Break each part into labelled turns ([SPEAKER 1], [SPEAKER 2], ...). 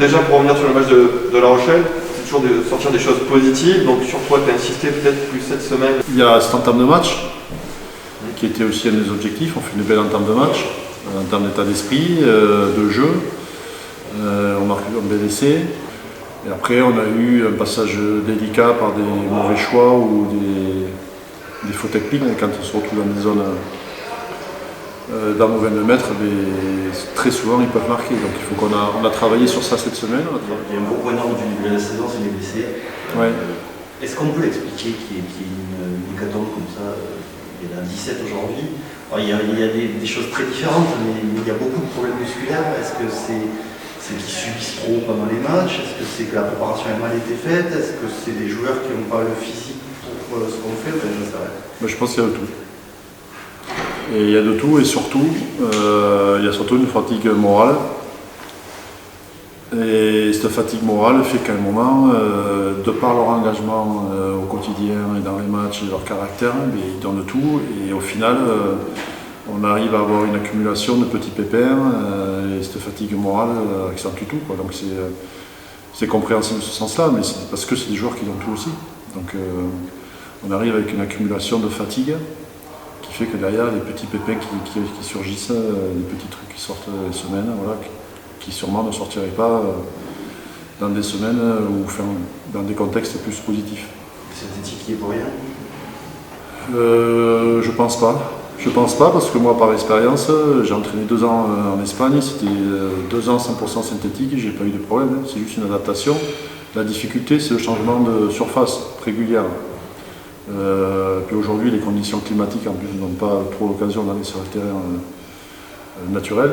[SPEAKER 1] Déjà pour revenir sur le match de La Rochelle, c'est toujours de sortir des choses positives, donc sur quoi tu as insisté peut-être plus cette semaine?
[SPEAKER 2] Il y a cette entame de match, qui était aussi un des objectifs. On fait une belle entame de match, en termes d'état d'esprit, de jeu. On marque un bel essai. Et après, on a eu un passage délicat par des mauvais choix ou des fautes techniques. Quand on se retrouve dans des zones dans 22 mètres, très souvent ils peuvent marquer. Donc il faut qu'on a travaillé sur ça cette semaine.
[SPEAKER 3] Il y a un gros point d'ordre du début de la saison, c'est les blessés.
[SPEAKER 2] Ouais.
[SPEAKER 3] Est-ce qu'on peut l'expliquer qu'il y ait une hécatombe comme ça? Il y en a 17 aujourd'hui. Il y a des choses très différentes, mais il y a beaucoup de problèmes musculaires. Est-ce que c'est qu'ils subissent trop pendant les matchs? Est-ce que c'est que la préparation a mal été faite? Est-ce que c'est des joueurs qui n'ont pas le physique pour ce qu'on fait?
[SPEAKER 2] Je pense qu'il y a de tout. Et il y a de tout et surtout, il y a surtout une fatigue morale. Et cette fatigue morale fait qu'à un moment, de par leur engagement au quotidien et dans les matchs et leur caractère, ils donnent tout. Et au final, on arrive à avoir une accumulation de petits pépins et cette fatigue morale accentue tout, quoi. Donc c'est compréhensible de ce sens-là, mais c'est parce que c'est des joueurs qui donnent tout aussi. Donc on arrive avec une accumulation de fatigue qui fait que derrière, les petits pépins qui surgissent, les petits trucs qui sortent les semaines, voilà, qui sûrement ne sortiraient pas dans des semaines ou enfin, dans des contextes plus positifs.
[SPEAKER 3] C'est synthétique qui est pour rien?
[SPEAKER 2] Je pense pas. Je pense pas parce que moi, par expérience, j'ai entraîné 2 ans en Espagne, c'était 2 ans 100% synthétique, j'ai pas eu de problème, c'est juste une adaptation. La difficulté, c'est le changement de surface régulière. Puis aujourd'hui, les conditions climatiques en plus ne donnent pas trop l'occasion d'aller sur le terrain naturel.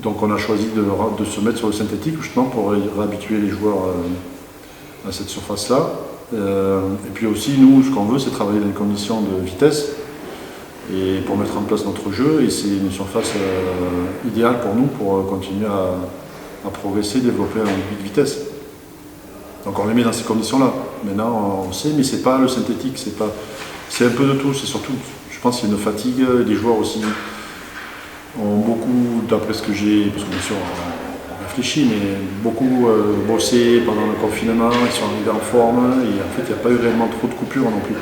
[SPEAKER 2] Donc on a choisi de se mettre sur le synthétique justement pour réhabituer les joueurs à cette surface-là. Et puis aussi, nous, ce qu'on veut, c'est travailler dans des conditions de vitesse et pour mettre en place notre jeu. Et c'est une surface idéale pour nous pour continuer à progresser, développer un but de vitesse. Donc on les met dans ces conditions-là. Maintenant, on sait, mais c'est pas le synthétique, c'est un peu de tout. C'est surtout, je pense qu'il y a une fatigue. Les joueurs aussi ont beaucoup, d'après ce que j'ai, parce que bien sûr on réfléchit, mais beaucoup bossé pendant le confinement, ils sont arrivés en forme et en fait il n'y a pas eu réellement trop de coupures non plus.